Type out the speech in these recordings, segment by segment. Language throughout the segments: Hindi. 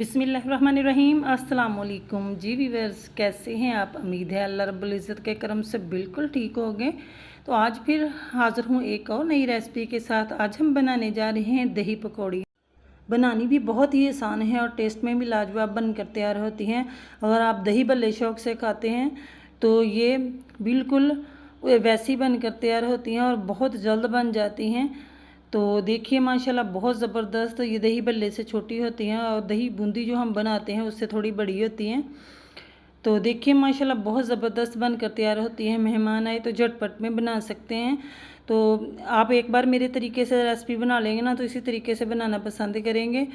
बिस्मिल्लाहिर्रहमानिर्रहीम। अस्सलाम वालेकुम जी व्यूअर्स, कैसे हैं आप? उम्मीद है अल्लाह रब्बुल इज़्ज़त के करम से बिल्कुल ठीक होंगे। तो आज फिर हाज़िर हूँ एक और नई रेसिपी के साथ। आज हम बनाने जा रहे हैं दही पकौड़ी। बनानी भी बहुत ही आसान है और टेस्ट में भी लाजवाब बनकर तैयार होती हैं। अगर आप दही भल्ले शौक़ से खाते हैं तो ये बिल्कुल वैसी बनकर तैयार होती हैं और बहुत जल्द बन जाती हैं। तो देखिए माशाल्लाह बहुत ज़बरदस्त ये दही भल्ले से छोटी होती हैं और दही बूंदी जो हम बनाते हैं उससे थोड़ी बड़ी होती हैं। तो देखिए माशाल्लाह बहुत ज़बरदस्त बनकर तैयार होती है। मेहमान आए तो झटपट में बना सकते हैं। तो आप एक बार मेरे तरीके से रेसिपी बना लेंगे ना तो इसी तरीके से बनाना पसंद करेंगे।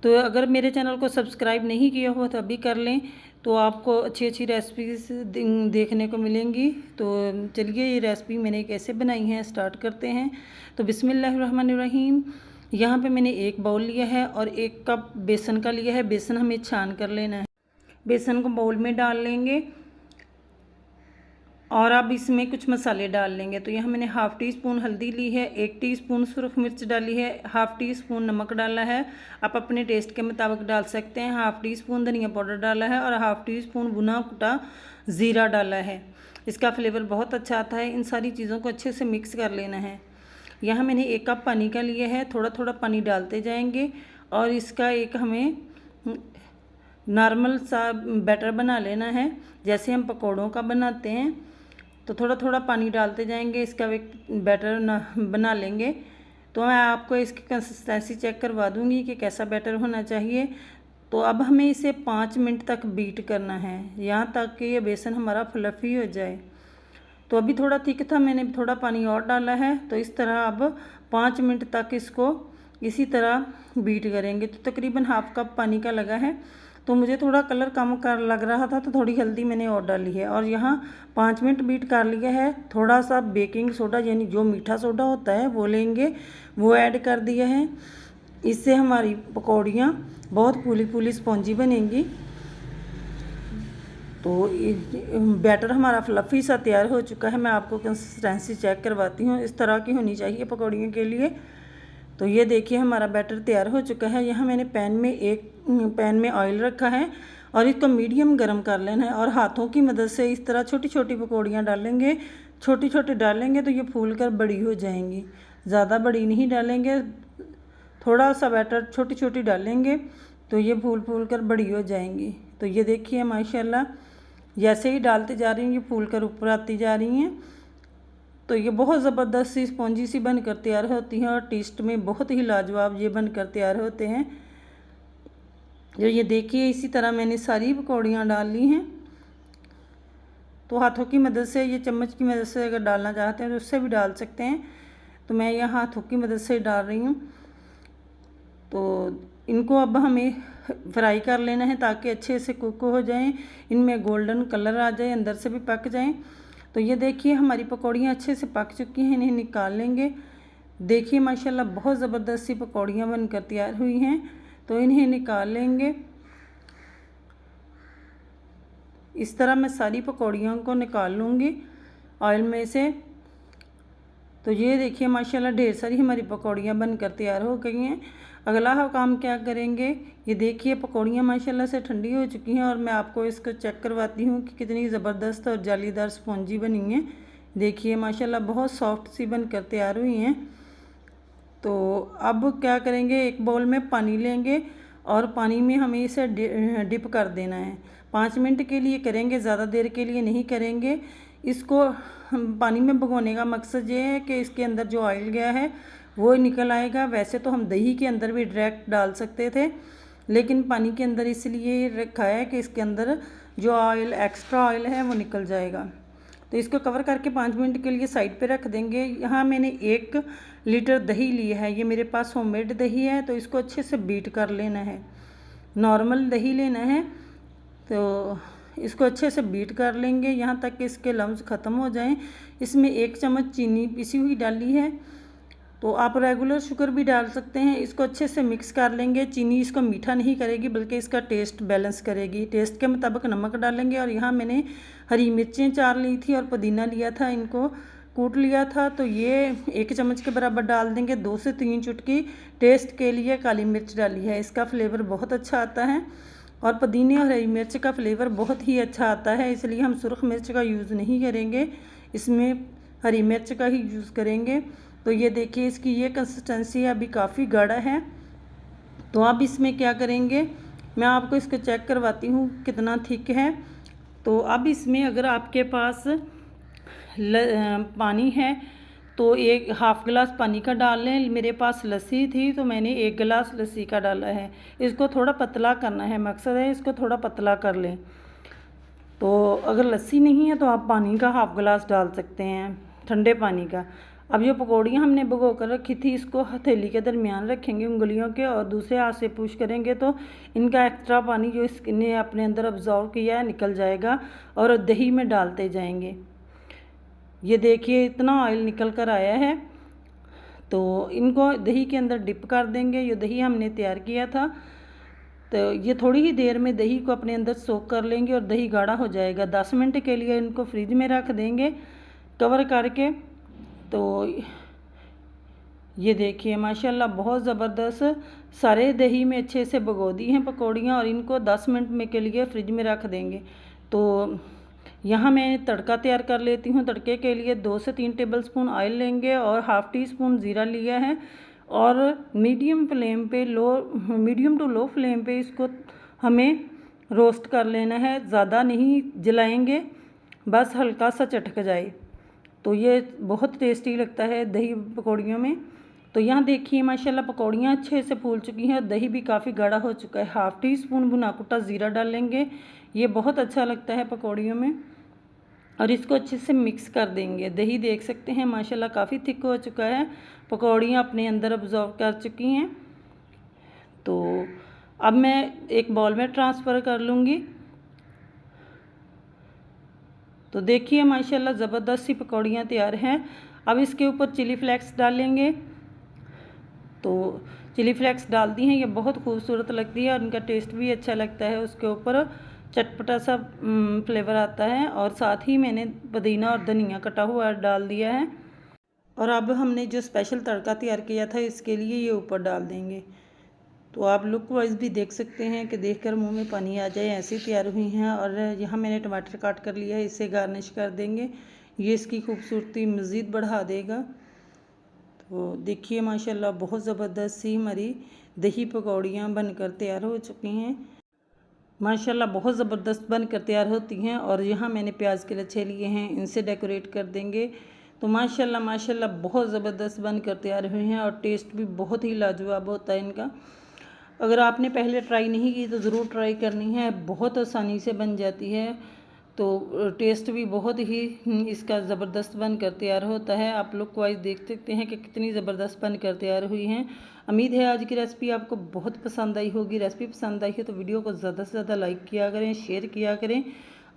तो अगर मेरे चैनल को सब्सक्राइब नहीं किया हो तो अभी कर लें, तो आपको अच्छी अच्छी रेसिपीज़ देखने को मिलेंगी। तो चलिए ये रेसिपी मैंने कैसे बनाई है स्टार्ट करते हैं। तो बिस्मिल्लाहिर्रहमानिर्रहीम। यहाँ पे मैंने एक बाउल लिया है और 1 कप बेसन का लिया है। बेसन हमें छान कर लेना है। बेसन को बाउल में डाल लेंगे और अब इसमें कुछ मसाले डाल लेंगे। तो यहाँ मैंने हाफ़ टी स्पून हल्दी ली है, 1 टीस्पून सुरख मिर्च डाली है, हाफ़ टी स्पून नमक डाला है। आप अपने टेस्ट के मुताबिक डाल सकते हैं। हाफ़ टी स्पून धनिया पाउडर डाला है और हाफ़ टी स्पून भुना कुटा ज़ीरा डाला है। इसका फ्लेवर बहुत अच्छा आता है। इन सारी चीज़ों को अच्छे से मिक्स कर लेना है। यहाँ मैंने 1 कप पानी का लिया है। थोड़ा थोड़ा पानी डालते जाएंगे और इसका एक हमें नॉर्मल सा बैटर बना लेना है जैसे हम पकौड़ों का बनाते हैं। तो थोड़ा थोड़ा पानी डालते जाएंगे, इसका एक बैटर बना लेंगे। तो मैं आपको इसकी कंसिस्टेंसी चेक करवा दूंगी कि कैसा बैटर होना चाहिए। तो अब हमें इसे 5 मिनट तक बीट करना है, यहाँ तक कि ये बेसन हमारा फ्लफ़ी हो जाए। तो अभी थोड़ा थिक था, मैंने थोड़ा पानी और डाला है। तो इस तरह अब 5 मिनट तक इसको इसी तरह बीट करेंगे। तो तकरीबन हाफ़ कप पानी का लगा है। तो मुझे थोड़ा कलर कम कर लग रहा था तो थोड़ी हल्दी मैंने और डाली है। और यहाँ 5 मिनट बीट कर लिया है। थोड़ा सा बेकिंग सोडा यानी जो मीठा सोडा होता है वो लेंगे, वो ऐड कर दिया है। इससे हमारी पकौड़ियाँ बहुत फूली फूली स्पॉन्जी बनेंगी। तो बैटर हमारा फ्लफ़ी सा तैयार हो चुका है। मैं आपको कंसिस्टेंसी चेक करवाती हूँ, इस तरह की होनी चाहिए पकौड़ियों के लिए। तो ये देखिए हमारा बैटर तैयार हो चुका है। यहाँ मैंने पैन में ऑयल रखा है और इसको मीडियम गरम कर लेना है और हाथों की मदद से इस तरह छोटी छोटी पकौड़ियाँ डालेंगे। छोटी छोटी डालेंगे तो ये फूल कर बड़ी हो जाएंगी, ज़्यादा बड़ी नहीं डालेंगे। थोड़ा सा बैटर छोटी छोटी डालेंगे तो ये फूल फूल कर बड़ी हो जाएंगी। तो ये देखिए माशाल्लाह जैसे ही डालते जा रही हैं ये फूल कर ऊपर आती जा रही हैं। तो ये बहुत ज़बरदस्त सी स्पॉन्जी सी बनकर तैयार होती हैं और टेस्ट में बहुत ही लाजवाब ये बनकर तैयार होते हैं। जो ये देखिए इसी तरह मैंने सारी पकौड़ियाँ डाल ली हैं। तो हाथों की मदद से, ये चम्मच की मदद से अगर डालना चाहते हैं तो उससे भी डाल सकते हैं। तो मैं यहाँ हाथों की मदद से डाल रही हूँ। तो इनको अब हमें फ्राई कर लेना है ताकि अच्छे से कुक हो जाएं, इनमें गोल्डन कलर आ जाए, अंदर से भी पक जाएं। तो ये देखिए हमारी पकौड़ियाँ अच्छे से पक चुकी हैं, इन्हें निकाल लेंगे। देखिए माशाल्लाह बहुत ज़बरदस्त सी पकौड़ियाँ बनकर तैयार हुई हैं। तो इन्हें निकाल लेंगे। इस तरह मैं सारी पकौड़ियों को निकाल लूँगी ऑयल में से। तो ये देखिए माशाल्लाह ढेर सारी हमारी पकौड़ियाँ बनकर तैयार हो गई हैं। अगला काम क्या करेंगे, ये देखिए पकौड़ियाँ माशाल्लाह से ठंडी हो चुकी हैं और मैं आपको इसको चेक करवाती हूँ कि कितनी ज़बरदस्त और जालीदार स्पॉन्जी बनी हैं। देखिए माशाल्लाह बहुत सॉफ्ट सी बनकर तैयार हुई हैं। तो अब क्या करेंगे, एक बाउल में पानी लेंगे और पानी में हमें इसे डिप कर देना है। 5 मिनट के लिए करेंगे, ज़्यादा देर के लिए नहीं करेंगे। इसको पानी में भिगोने का मकसद ये है कि इसके अंदर जो ऑयल गया है वो निकल आएगा। वैसे तो हम दही के अंदर भी डायरेक्ट डाल सकते थे, लेकिन पानी के अंदर इसलिए रखा है कि इसके अंदर जो ऑयल एक्स्ट्रा ऑयल है वो निकल जाएगा। तो इसको कवर करके 5 मिनट के लिए साइड पे रख देंगे। यहाँ मैंने 1 लीटर दही लिया है, ये मेरे पास होममेड दही है। तो इसको अच्छे से बीट कर लेना है, नॉर्मल दही लेना है। तो इसको अच्छे से बीट कर लेंगे यहाँ तक कि इसके लम्स ख़त्म हो जाएं। इसमें 1 चम्मच चीनी पिसी हुई डाली है। तो आप रेगुलर शुगर भी डाल सकते हैं। इसको अच्छे से मिक्स कर लेंगे। चीनी इसको मीठा नहीं करेगी बल्कि इसका टेस्ट बैलेंस करेगी। टेस्ट के मुताबिक नमक डालेंगे और यहाँ मैंने हरी मिर्चें 4 ली थी और पुदीना लिया था, इनको कूट लिया था, तो ये 1 चम्मच के बराबर डाल देंगे। 2 से 3 चुटकी टेस्ट के लिए काली मिर्च डाली है, इसका फ्लेवर बहुत अच्छा आता है। और पुदीने और हरी मिर्च का फ्लेवर बहुत ही अच्छा आता है, इसलिए हम सुरख मिर्च का यूज़ नहीं करेंगे, इसमें हरी मिर्च का ही यूज़ करेंगे। तो ये देखिए इसकी ये कंसिस्टेंसी अभी काफ़ी गाढ़ा है। तो अब इसमें क्या करेंगे, मैं आपको इसको चेक करवाती हूँ कितना थिक है। तो अब इसमें अगर आपके पास पानी है तो 1/2 गिलास पानी का डाल लें। मेरे पास लस्सी थी तो मैंने 1 गिलास लस्सी का डाला है। इसको थोड़ा पतला करना है, मकसद है इसको थोड़ा पतला कर लें। तो अगर लस्सी नहीं है तो आप पानी का 1/2 गिलास डाल सकते हैं, ठंडे पानी का। अब ये पकौड़ियाँ हमने भिगो कर रखी थी, इसको हथेली के दरमियान रखेंगे उंगलियों के, और दूसरे हाथ से पुश करेंगे तो इनका एक्स्ट्रा पानी जो इसने अपने अंदर अब्जॉर्व किया है निकल जाएगा, और दही में डालते जाएंगे। ये देखिए इतना ऑयल निकल कर आया है। तो इनको दही के अंदर डिप कर देंगे। ये दही हमने तैयार किया था, तो ये थोड़ी ही देर में दही को अपने अंदर सोख कर लेंगे और दही गाढ़ा हो जाएगा। 10 मिनट के लिए इनको फ्रिज में रख देंगे कवर करके। तो ये देखिए माशाल्लाह बहुत ज़बरदस्त सारे दही में अच्छे से भिगो दी हैं पकौड़ियाँ, और इनको 10 मिनट में के लिए फ्रिज में रख देंगे। तो यहाँ मैं तड़का तैयार कर लेती हूँ। तड़के के लिए 2 से 3 टेबलस्पून ऑयल लेंगे और 1/2 टीस्पून ज़ीरा लिया है, और मीडियम टू लो फ्लेम पे इसको हमें रोस्ट कर लेना है। ज़्यादा नहीं जलाएंगे, बस हल्का सा चटक जाए। तो ये बहुत टेस्टी लगता है दही पकौड़ियों में। तो यहाँ देखिए माशाल्लाह पकौड़ियाँ अच्छे से फूल चुकी हैं, दही भी काफ़ी गाढ़ा हो चुका है। 1/2 टीस्पून भुना कुटा ज़ीरा डालेंगे, ये बहुत अच्छा लगता है पकौड़ियों में। और इसको अच्छे से मिक्स कर देंगे। दही देख सकते हैं माशाल्लाह काफ़ी थिक हो चुका है, पकौड़ियाँ अपने अंदर अब्जॉर्व कर चुकी हैं। तो अब मैं एक बाउल में ट्रांसफ़र कर लूँगी। तो देखिए माशाल्लाह ज़बरदस्त सी पकौड़ियाँ तैयार हैं। अब इसके ऊपर चिली फ्लेक्स डालेंगे। तो चिली फ्लेक्स डाल दी हैं, ये बहुत खूबसूरत लगती है और इनका टेस्ट भी अच्छा लगता है। उसके ऊपर चटपटा सा फ्लेवर आता है, और साथ ही मैंने पुदीना और धनिया कटा हुआ डाल दिया है। और अब हमने जो स्पेशल तड़का तैयार किया था इसके लिए ये ऊपर डाल देंगे। तो आप लुक वाइज भी देख सकते हैं कि देखकर मुंह में पानी आ जाए, ऐसी तैयार हुई हैं। और यहाँ मैंने टमाटर काट कर लिया है, इससे गार्निश कर देंगे, ये इसकी खूबसूरती मज़ीद बढ़ा देगा। तो देखिए माशाल्लाह बहुत ज़बरदस्त सी हमारी दही पकौड़ियाँ बनकर तैयार हो चुकी हैं। माशाल्लाह बहुत ज़बरदस्त बनकर तैयार होती हैं। और यहाँ मैंने प्याज के लच्छे लिए हैं, इनसे डेकोरेट कर देंगे। तो माशाल्लाह बहुत ज़बरदस्त बनकर तैयार हुई हैं, और टेस्ट भी बहुत ही लाजवाब होता है इनका। अगर आपने पहले ट्राई नहीं की तो ज़रूर ट्राई करनी है, बहुत आसानी से बन जाती है। तो टेस्ट भी बहुत ही इसका ज़बरदस्त बनकर तैयार होता है। आप लोग वाइज देख सकते हैं कि कितनी ज़बरदस्त बनकर तैयार हुई हैं। उम्मीद है आज की रेसिपी आपको बहुत पसंद आई होगी। रेसिपी पसंद आई है तो वीडियो को ज़्यादा से ज़्यादा लाइक किया करें, शेयर किया करें,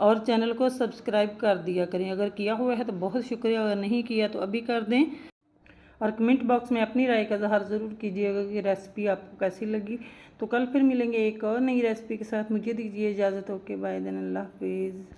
और चैनल को सब्सक्राइब कर दिया करें। अगर किया हुआ है तो बहुत शुक्रिया, अगर नहीं किया तो अभी कर दें। और कमेंट बॉक्स में अपनी राय का इज़हार ज़रूर कीजिएगा कि रेसिपी आपको कैसी लगी। तो कल फिर मिलेंगे एक और नई रेसिपी के साथ। मुझे दीजिए इजाज़त। ओके बाय देन, अल्लाह हाफिज़।